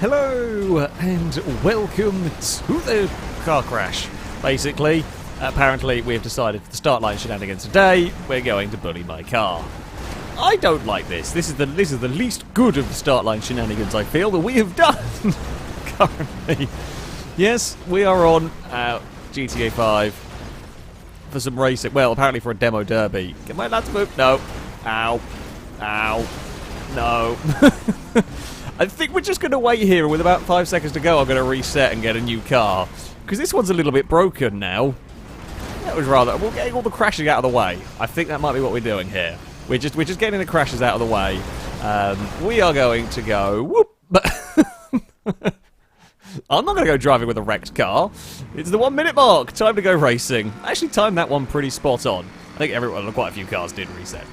Hello and welcome to the car crash. Basically, apparently we've decided for the start line shenanigans today, we're going to bully my car. I don't like this. This is the least good of the start line shenanigans I feel that we have done currently. Yes, we are on GTA 5 for some racing. Well, apparently for a demo derby. Get my lads move. No. Ow. Ow. No. I think we're just going to wait here, and with about 5 seconds to go, I'm going to reset and get a new car. Because this one's a little bit broken now. That was rather... We're getting all the crashing out of the way. I think that might be what we're doing here. We're just getting the crashes out of the way. We are going to go... Whoop! I'm not going to go driving with a wrecked car. It's the 1 minute mark. Time to go racing. I actually timed that one pretty spot on. I think quite a few cars did reset.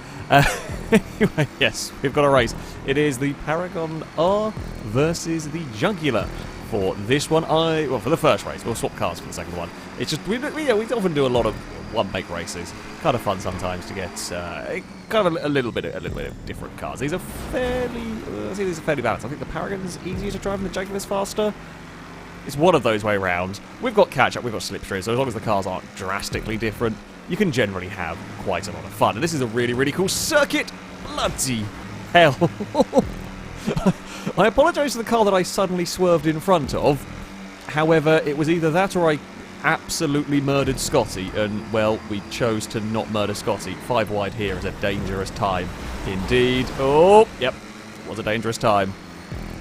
Anyway, yes, we've got a race. It is the Paragon R versus the Jugular. For this one, for the first race, we'll swap cars for the second one. It's just, we often do a lot of one-make races. Kind of fun sometimes to get kind of a little bit of different cars. These are fairly balanced. I think the Paragon's easier to drive and the Jugular's faster. It's one of those way around. We've got catch-up, we've got slipstream, so as long as the cars aren't drastically different, you can generally have quite a lot of fun. And this is a really, really cool circuit. Bloody hell. I apologise to the car that I suddenly swerved in front of. However, it was either that or I absolutely murdered Scotty. And, well, we chose to not murder Scotty. 5 wide here is a dangerous time. Indeed. Oh, yep. It was a dangerous time.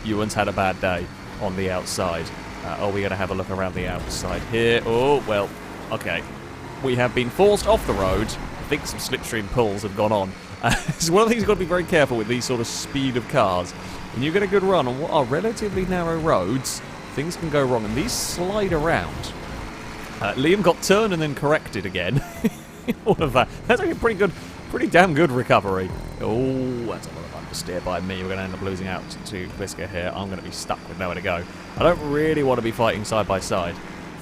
Ewan's had a bad day on the outside. Are we going to have a look around the outside here? Oh, well, okay. We have been forced off the road. I think some slipstream pulls have gone on. It's one of the things you've got to be very careful with these sort of speed of cars. When you get a good run on what are relatively narrow roads, things can go wrong, and these slide around. Liam got turned and then corrected again. All of that. That's like a pretty damn good recovery. Oh, that's a lot of understeer by me. We're going to end up losing out to Blisker here. I'm going to be stuck with nowhere to go. I don't really want to be fighting side by side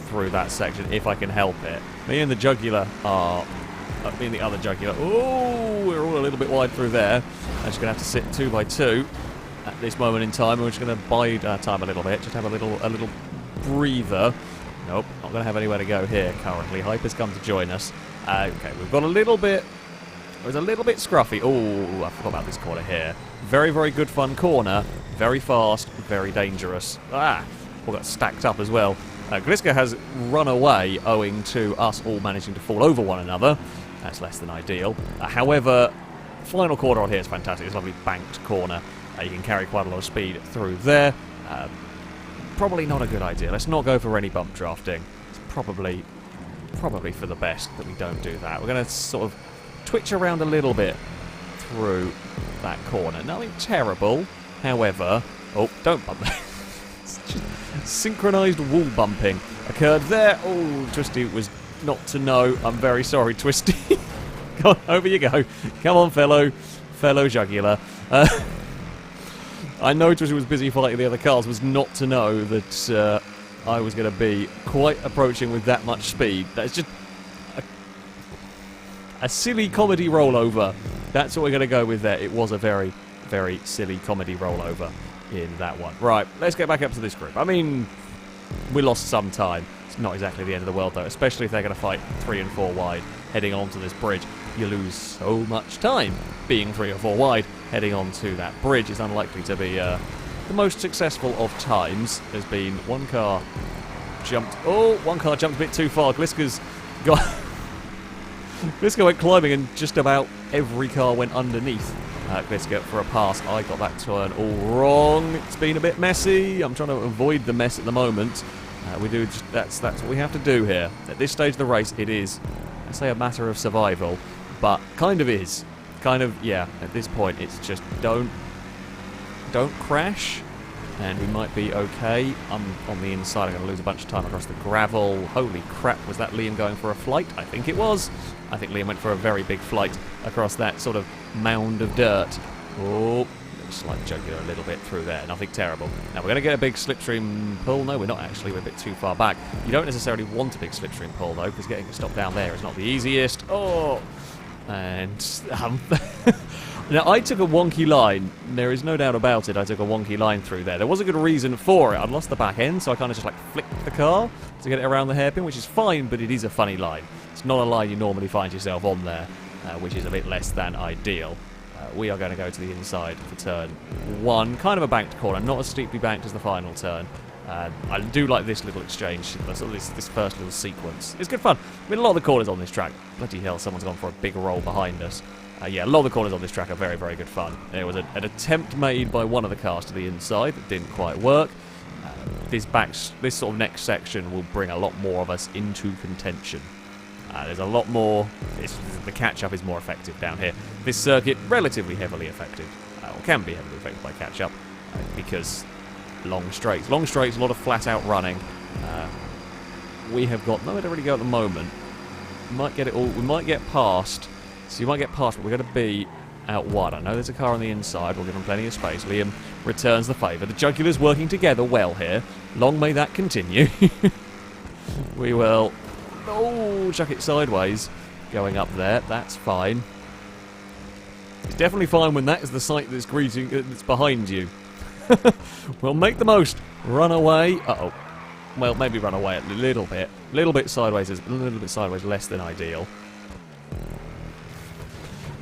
through that section if I can help it. Me and the Jugular are... me and the other Jugular... Oh, we're all a little bit wide through there. I'm just going to have to sit 2 by 2 at this moment in time. We're just going to bide our time a little bit. Just have a little breather. Nope, not going to have anywhere to go here currently. Hyper's come to join us. Okay, we've got a little bit... It was a little bit scruffy. Oh, I forgot about this corner here. Very, very good fun corner. Very fast, very dangerous. Ah, all got stacked up as well. Gliska has run away owing to us all managing to fall over one another. That's less than ideal. However, final corner on here is fantastic. It's a lovely banked corner. You can carry quite a lot of speed through there. Probably not a good idea. Let's not go for any bump drafting. It's probably for the best that we don't do that. We're going to sort of twitch around a little bit through that corner. Nothing terrible. However... Oh, don't bump there. Synchronised wall bumping occurred there. Oh, Twisty was not to know. I'm very sorry, Twisty. Come on, over you go. Come on, fellow Jugular. I know Twisty was busy fighting the other cars, was not to know that I was going to be quite approaching with that much speed. That's just a silly comedy rollover. That's what we're going to go with there. It was a very, very silly comedy rollover in that one. Right, let's get back up to this group. I mean, we lost some time. It's not exactly the end of the world, though, especially if they're going to fight 3 and 4 wide heading onto this bridge. You lose so much time being 3 or 4 wide heading onto that bridge. It's unlikely to be the most successful of times. There's been one car jumped a bit too far. Gliska's got... Gliska went climbing and just about every car went underneath Gliska for a pass. I got that turn all wrong. It's been a bit messy. I'm trying to avoid the mess at the moment. That's what we have to do here. At this stage of the race, it is, I say, a matter of survival, but kind of is. Kind of, yeah, at this point, it's just don't crash, and we might be okay. I'm on the inside. I'm going to lose a bunch of time across the gravel. Holy crap, was that Liam going for a flight? I think it was. I think Liam went for a very big flight across that sort of mound of dirt. Oh, slight Jugular a little bit through there. Nothing terrible. Now, we're going to get a big slipstream pull. No, we're not actually. We're a bit too far back. You don't necessarily want a big slipstream pull, though, because getting a stop down there is not the easiest. Oh, and Now, I took a wonky line. There is no doubt about it. I took a wonky line through there. There was a good reason for it. I'd lost the back end, so I kind of just, like, flicked the car to get it around the hairpin, which is fine, but it is a funny line. It's not a line you normally find yourself on there, which is a bit less than ideal. We are going to go to the inside for turn 1. Kind of a banked corner, not as steeply banked as the final turn. I do like this little exchange, sort of this first little sequence. It's good fun. I mean, a lot of the corners on this track, bloody hell, someone's gone for a big roll behind us. Yeah, a lot of the corners on this track are very, very good fun. There was an attempt made by one of the cars to the inside that didn't quite work. This sort of next section will bring a lot more of us into contention. There's a lot more. The catch-up is more effective down here. This circuit, relatively heavily affected, or can be heavily affected by catch-up, because long straights. Long straights, a lot of flat-out running. We have got nowhere to really go at the moment. We might get it all. We might get past. So you might get past, but we're going to be out wide. I know there's a car on the inside. We'll give him plenty of space. Liam returns the favour. The Jugulars working together well here. Long may that continue. We will... Oh, chuck it sideways. Going up there. That's fine. It's definitely fine when that is the sight that's that's behind you. We'll make the most. Run away. Uh-oh. Well, maybe run away a little bit. A little bit sideways is a little bit sideways, less than ideal.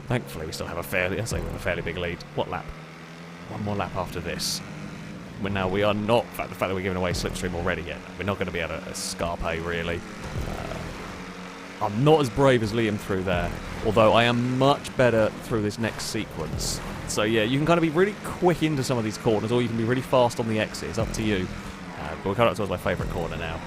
Thankfully, we still have a fairly big lead. What lap? One more lap after this. Now we are not. The fact that we're giving away slipstream already yet. We're not going to be able to escape really. I'm not as brave as Liam through there, although I am much better through this next sequence. So yeah, you can kind of be really quick into some of these corners, or you can be really fast on the exit. It's up to you. But we're coming up towards my favourite corner now.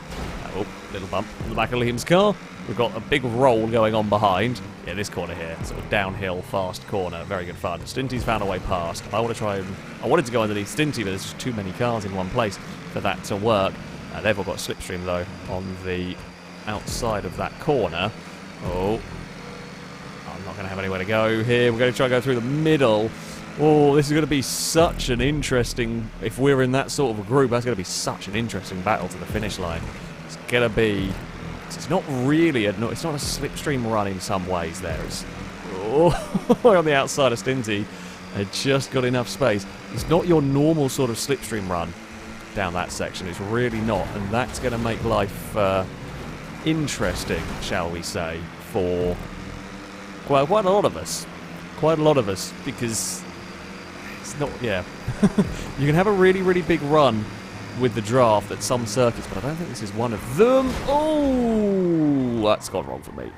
Oh, little bump on the back of Liam's car. We've got a big roll going on behind. Yeah, this corner here, sort of downhill, fast corner. Very good fun. Stinty's found a way past. I wanted to go underneath Stinty, but there's just too many cars in one place for that to work. They've all got slipstream, though, on the outside of that corner. Oh. I'm not going to have anywhere to go here. We're going to try and go through the middle. Oh, this is going to be such an interesting... If we're in that sort of a group, that's going to be such an interesting battle to the finish line. It's going to be... It's not really it's not a slipstream run in some ways there. It's on the outside of Stinty. Just got enough space. It's not your normal sort of slipstream run down that section. It's really not. And that's going to make life interesting, shall we say, for quite a lot of us. Quite a lot of us, because it's not, yeah. You can have a really, really big run with the draft at some circuits, but I don't think this is one of them. Oh, that's gone wrong for me.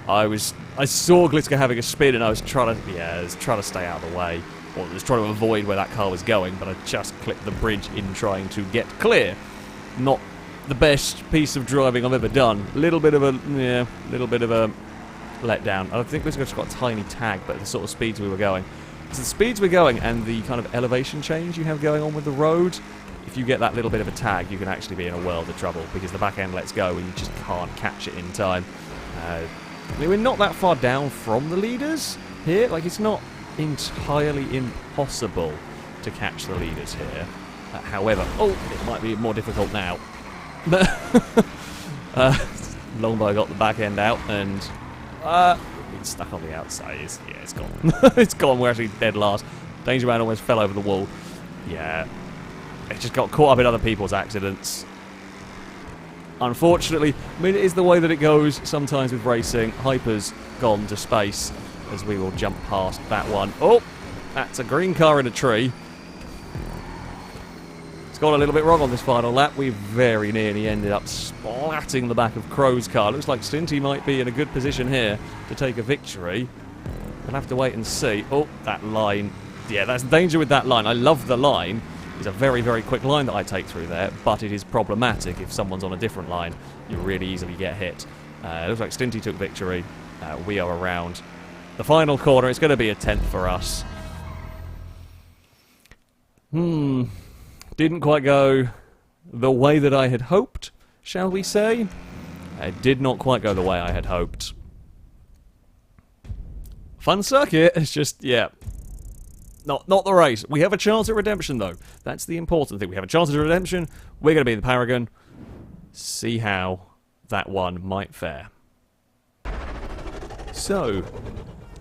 I saw Glitzka having a spin, and I was trying to stay out of the way, or I was trying to avoid where that car was going, but I just clipped the bridge in trying to get clear. Not the best piece of driving I've ever done. Little bit of a letdown. I think Glitzka just got a tiny tag, but the sort of speeds we were going. So the speeds we're going and the kind of elevation change you have going on with the road, if you get that little bit of a tag, you can actually be in a world of trouble, because the back end lets go and you just can't catch it in time. I mean, we're not that far down from the leaders here. Like, it's not entirely impossible to catch the leaders here. However, it might be more difficult now. But Longbow got the back end out, and it's stuck on the outside. It's gone. It's gone. We're actually dead last. Danger Man almost fell over the wall. Yeah. It just got caught up in other people's accidents. Unfortunately, I mean, it is the way that it goes sometimes with racing. Hyper's gone to space as we will jump past that one. Oh, that's a green car in a tree. It's gone a little bit wrong on this final lap. We very nearly ended up splatting the back of Crow's car. Looks like Stinty might be in a good position here to take a victory. We'll have to wait and see. Oh, that line. Yeah, that's danger with that line. I love the line. It's a very, very quick line that I take through there, but it is problematic if someone's on a different line. You really easily get hit. It looks like Stinty took victory. We are around the final corner. It's going to be a 10th for us. Didn't quite go the way that I had hoped, shall we say. It did not quite go the way I had hoped. Fun circuit, it's just, yeah. Not the race. We have a chance at redemption, though. That's the important thing. We have a chance at redemption. We're going to be the Paragon. See how that one might fare. So,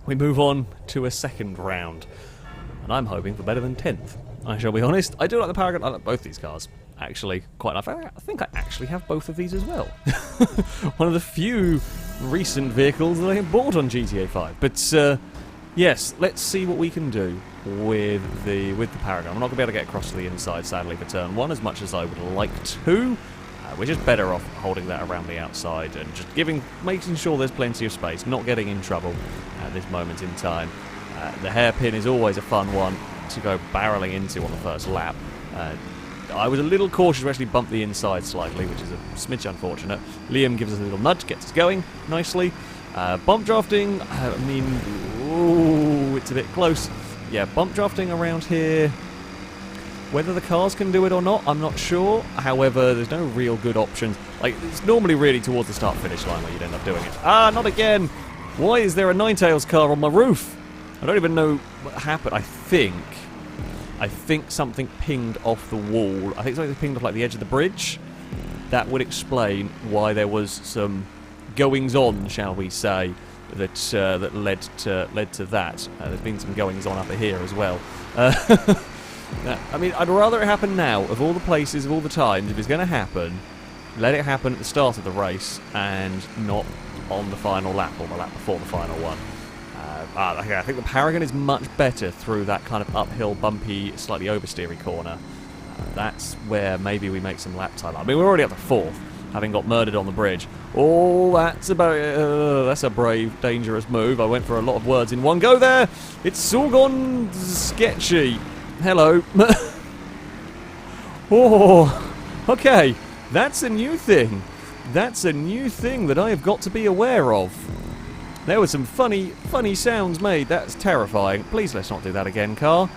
we move on to a second round. And I'm hoping for better than 10th. I shall be honest. I do like the Paragon. I like both these cars, actually, quite enough. I think I actually have both of these as well. One of the few recent vehicles that I have bought on GTA 5. But, yes, let's see what we can do with the Paragon. I'm not going to be able to get across to the inside, sadly, for turn 1 as much as I would like to. We're just better off holding that around the outside and just making sure there's plenty of space, not getting in trouble at this moment in time. The hairpin is always a fun one to go barreling into on the first lap. I was a little cautious to actually bump the inside slightly, which is a smidge unfortunate. Liam gives us a little nudge, gets us going nicely. Bump drafting, I mean, ooh, it's a bit close. Yeah, bump drafting around here. Whether the cars can do it or not, I'm not sure. However, there's no real good options. Like, it's normally really towards the start-finish line where you'd end up doing it. Ah, not again! Why is there a Ninetales car on my roof? I don't even know what happened. I think something pinged off the wall. I think something pinged off, like, the edge of the bridge. That would explain why there was some goings-on, shall we say, that led to that. There's been some goings-on up here as well. I mean, I'd rather it happen now, of all the places, of all the times. If it's going to happen, let it happen at the start of the race and not on the final lap or the lap before the final one. I think the Paragon is much better through that kind of uphill, bumpy, slightly oversteery corner. That's where maybe we make some lap time. I mean, we're already up to 4th, having got murdered on the bridge. Oh, that's a brave, dangerous move. I went for a lot of words in one go there. It's all gone sketchy. Hello. Oh, okay. That's a new thing. That's a new thing that I have got to be aware of. There were some funny sounds made. That's terrifying. Please let's not do that again, car.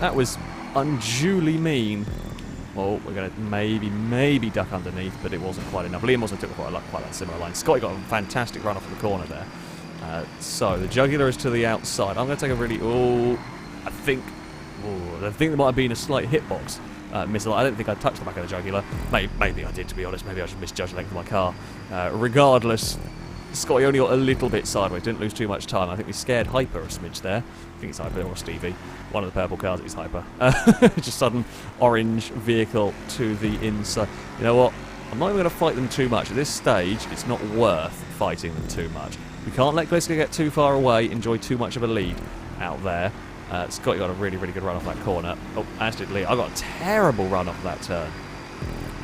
That was unduly mean. Well, we're going to maybe duck underneath, but it wasn't quite enough. Liam also took quite that similar line. Scotty got a fantastic run off of the corner there. So the Jugular is to the outside. I'm going to take a really... I think there might have been a slight hitbox missile. I don't think I touched the back of the Jugular. Maybe I did, to be honest. Maybe I just misjudged the length of my car. Regardless, Scotty only got a little bit sideways. Didn't lose too much time. I think we scared Hyper a smidge there. I think it's Hyper or Stevie. One of the purple cars is Hyper. Just sudden orange vehicle to the inside. You know what? I'm not even going to fight them too much. At this stage, it's not worth fighting them too much. We can't let Gliska get too far away, enjoy too much of a lead out there. Scotty got a really good run off that corner. Oh, as did Lee. I got a terrible run off that turn.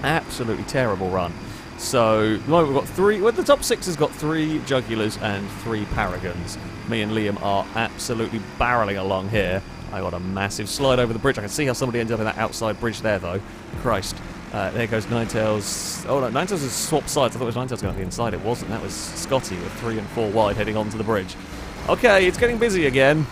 Absolutely terrible run. So, at the moment we've got 3... Well, the top 6 has got 3 Jugulars and 3 Paragons. Me and Liam are absolutely barreling along here. I got a massive slide over the bridge. I can see how somebody ended up in that outside bridge there, though. Christ. There goes Ninetales. Oh, no, Ninetales has swapped sides. I thought it was Ninetales going to be inside. It wasn't. That was Scotty with 3 and 4 wide heading onto the bridge. Okay, it's getting busy again.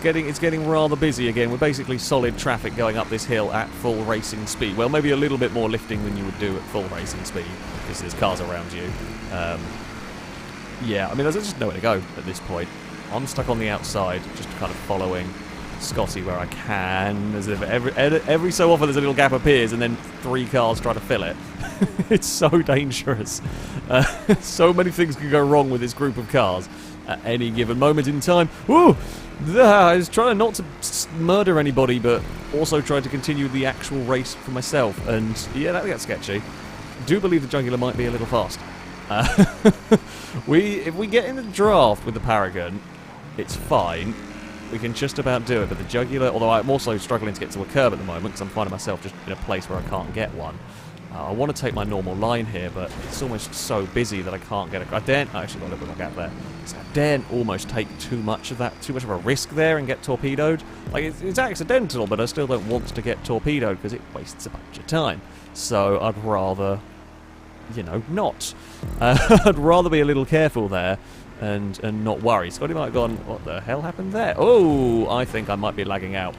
It's getting rather busy again. We're basically solid traffic going up this hill at full racing speed. Well, maybe a little bit more lifting than you would do at full racing speed, because there's cars around you. Yeah, I mean, there's just nowhere to go at this point. I'm stuck on the outside, just kind of following Scotty where I can, as if every so often there's a little gap appears and then 3 cars try to fill it. It's so dangerous. So many things can go wrong with this group of cars at any given moment in time. Woo! I was trying not to murder anybody, but also tried to continue the actual race for myself. And yeah, that got sketchy. Do believe the Jugular might be a little fast. If we get in the draft with the Paragon, it's fine. We can just about do it. But the Jugular, although I'm also struggling to get to a curb at the moment because I'm finding myself just in a place where I can't get one. I want to take my normal line here, but it's almost so busy that I can't get I daren't. I actually got a little bit of a gap there. So I daren't almost take too much of a risk there and get torpedoed. Like, it's accidental, but I still don't want to get torpedoed because it wastes a bunch of time. So I'd rather, you know, not. I'd rather be a little careful there and not worry. Scotty might have gone, what the hell happened there? Oh, I think I might be lagging out.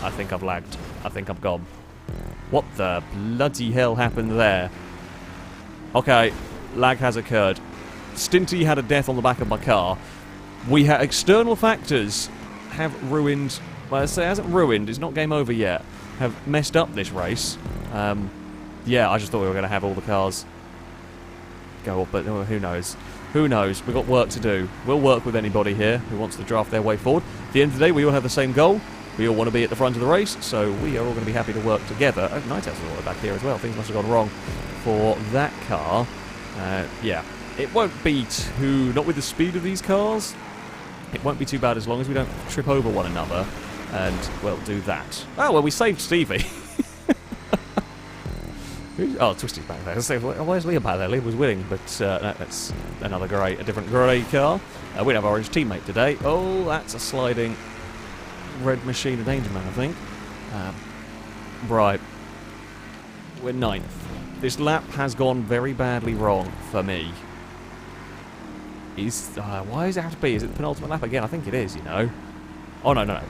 I think I've lagged. I think I'm gone. What the bloody hell happened there? Okay, lag has occurred. Stinty had a death on the back of my car. We had external factors have ruined... Well, I say it hasn't ruined, it's not game over yet. Have messed up this race. Yeah, I just thought we were going to have all the cars go up, but who knows. Who knows? We've got work to do. We'll work with anybody here who wants to draft their way forward. At the end of the day, we all have the same goal. We all want to be at the front of the race, so we are all going to be happy to work together. Oh, Nighthouse is all the way back here as well. Things must have gone wrong for that car. Yeah, it won't be too... Not with the speed of these cars. It won't be too bad as long as we don't trip over one another and, well, do that. Oh, well, we saved Stevie. Oh, Twisty's back there. Where's Liam back there? Liam was winning, but that's another a different grey car. We have our orange teammate today. Oh, that's a sliding red machine of Danger Man, I think. Right. We're 9th. This lap has gone very badly wrong for me. Why does it have to be? Is it the penultimate lap again? I think it is, you know. Oh, no. No,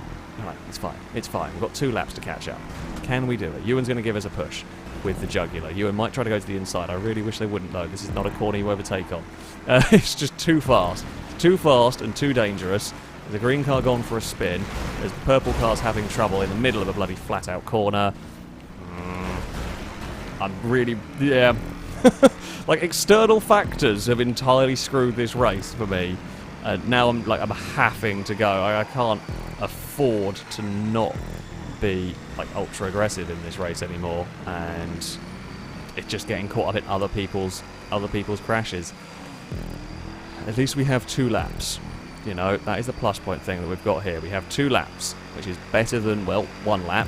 it's fine. It's fine. We've got 2 laps to catch up. Can we do it? Ewan's going to give us a push with the Jugular. Ewan might try to go to the inside. I really wish they wouldn't, though. This is not a corner you overtake on. It's just too fast. Too fast and too dangerous. There's a green car gone for a spin. There's the purple car's having trouble in the middle of a bloody flat-out corner. I'm really... Yeah. Like, external factors have entirely screwed this race for me. Now I'm having to go. I can't afford to not be like ultra aggressive in this race anymore, and it's just getting caught up in other people's crashes. At least we have 2 laps. You know, that is the plus point thing that we've got here. We have 2 laps, which is better than, well, 1 lap.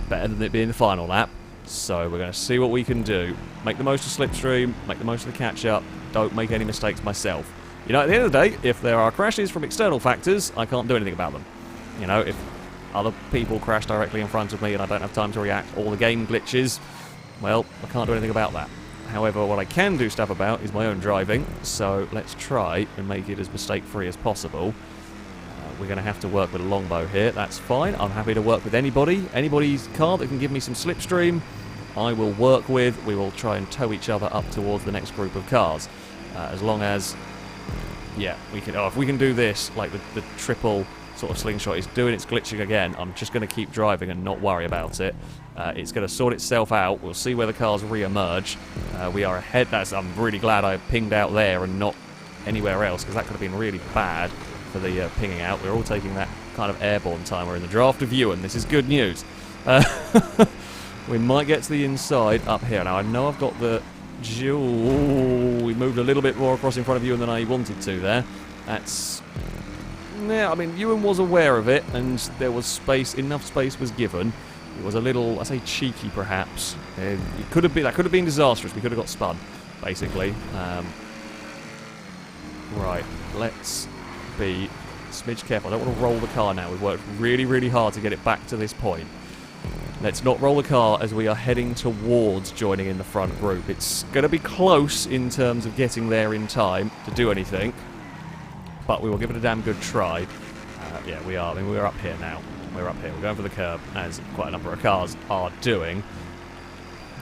Better than it being the final lap. So we're going to see what we can do. Make the most of slipstream, make the most of the catch-up. Don't make any mistakes myself. You know, at the end of the day, if there are crashes from external factors, I can't do anything about them. You know, if other people crash directly in front of me and I don't have time to react, or the game glitches, well, I can't do anything about that. However, what I can do stuff about is my own driving, so let's try and make it as mistake-free as possible. We're going to have to work with a longbow here. That's fine. I'm happy to work with anybody. Anybody's car that can give me some slipstream, I will work with. We will try and tow each other up towards the next group of cars. As long as... Yeah, we can. Oh, if we can do this, like the triple sort of slingshot is doing its glitching again, I'm just going to keep driving and not worry about it. It's going to sort itself out. We'll see where the cars re-emerge. We are ahead. I'm really glad I pinged out there and not anywhere else, because that could have been really bad for the pinging out. We're all taking that kind of airborne time. We're in the draft of Ewan. This is good news. We might get to the inside up here. Now, I know I've got the... we moved a little bit more across in front of Ewan than I wanted to there. That's... Yeah, I mean, Ewan was aware of it, and there was space, enough space was given. It was a little, I say cheeky perhaps. That could have been disastrous. We could have got spun, basically. Right, let's be a smidge careful. I don't want to roll the car now. We've worked really, really hard to get it back to this point. Let's not roll the car as we are heading towards joining in the front group. It's going to be close in terms of getting there in time to do anything, but we will give it a damn good try. Yeah, we are. I mean, we're up here now. We're up here. We're going for the curb, as quite a number of cars are doing.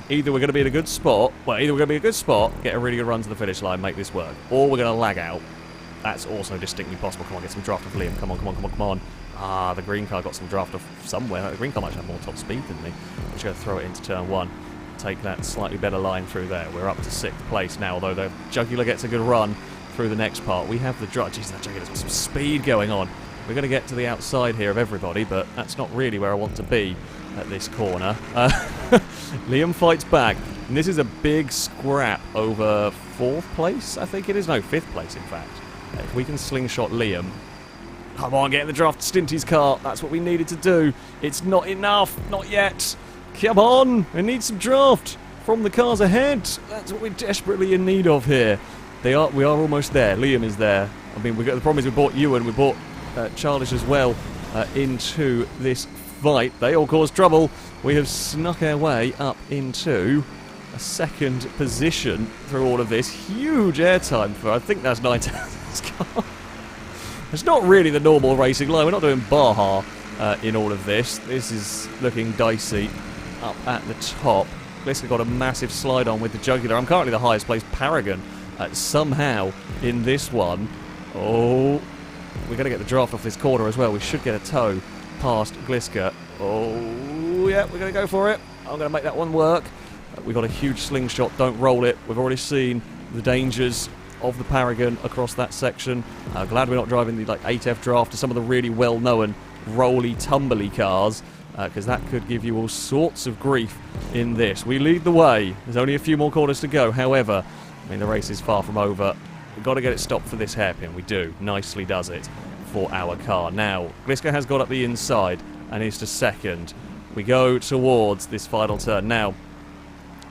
Either we're going to be in a good spot, get a really good run to the finish line, make this work, or we're going to lag out. That's also distinctly possible. Come on, get some draft of Liam. Come on, come on, come on, come on. Ah, the green car got some draft of somewhere. The green car might have more top speed than me. I'm just going to throw it into turn 1. Take that slightly better line through there. We're up to 6th place now, although the Jugular gets a good run through the next part. We have the drive. Jeez, that Jugular's got some speed going on. We're going to get to the outside here of everybody, but that's not really where I want to be at this corner. Liam fights back, and this is a big scrap over 4th place, I think it is. No, 5th place, in fact. If we can slingshot Liam... Come on, get in the draft Stinty's car. That's what we needed to do. It's not enough. Not yet. Come on. We need some draft from the cars ahead. That's what we're desperately in need of here. We are almost there. Liam is there. I mean, the problem is we brought Ewan, we brought Childish as well into this fight. They all caused trouble. We have snuck our way up into a 2nd position through all of this. Huge airtime for, I think that's Nighthouse car. It's not really the normal racing line. We're not doing Baja in all of this. This is looking dicey up at the top. Gliska got a massive slide on with the Jugular. I'm currently the highest placed Paragon somehow in this one. Oh, we're going to get the draft off this corner as well. We should get a tow past Gliska. Oh, yeah, we're going to go for it. I'm going to make that one work. We've got a huge slingshot. Don't roll it. We've already seen the dangers of the Paragon across that section. Glad we're not driving the 8F draft to some of the really well-known rolly-tumbly cars, because that could give you all sorts of grief in this. We lead the way. There's only a few more corners to go. However, I mean, the race is far from over. We've got to get it stopped for this hairpin. We do. Nicely does it for our car. Now, Gliska has got up the inside and is to second. We go towards this final turn. Now,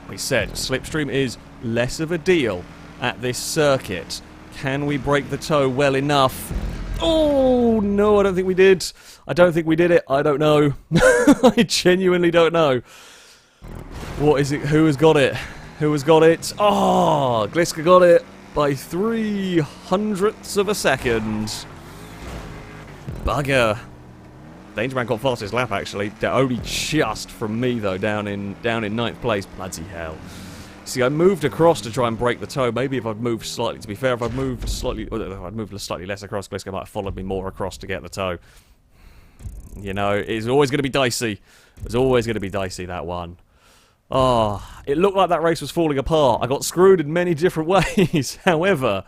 we said slipstream is less of a deal at this circuit. Can we break the toe well enough? Oh, no, I don't think we did. I don't think we did it. I don't know. I genuinely don't know. What is it? Who has got it? Who has got it? Oh, Gliska got it by 0.03 of a second. Bugger. Dangerman got fastest lap, actually. Only just from me, though, down in 9th place. Bloody hell. See, I moved across to try and break the toe. Maybe if I'd moved slightly, to be fair, if I'd moved slightly less across, Gliska might have followed me more across to get the toe. You know, it's always going to be dicey. It's always going to be dicey, that one. Oh, it looked like that race was falling apart. I got screwed in many different ways. However,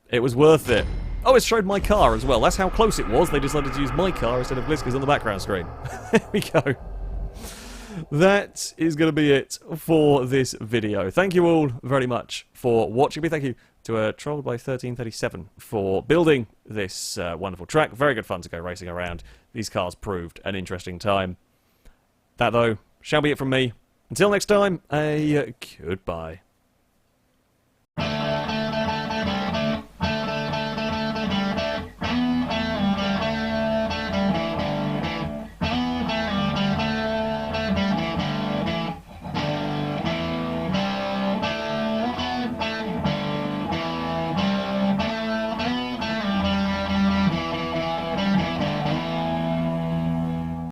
it was worth it. Oh, it showed my car as well. That's how close it was. They decided to use my car instead of Gliska's on the background screen. There we go. That is going to be it for this video. Thank you all very much for watching me. Thank you to Troll by 1337 for building this wonderful track. Very good fun to go racing around. These cars proved an interesting time. That, though, shall be it from me. Until next time, a goodbye.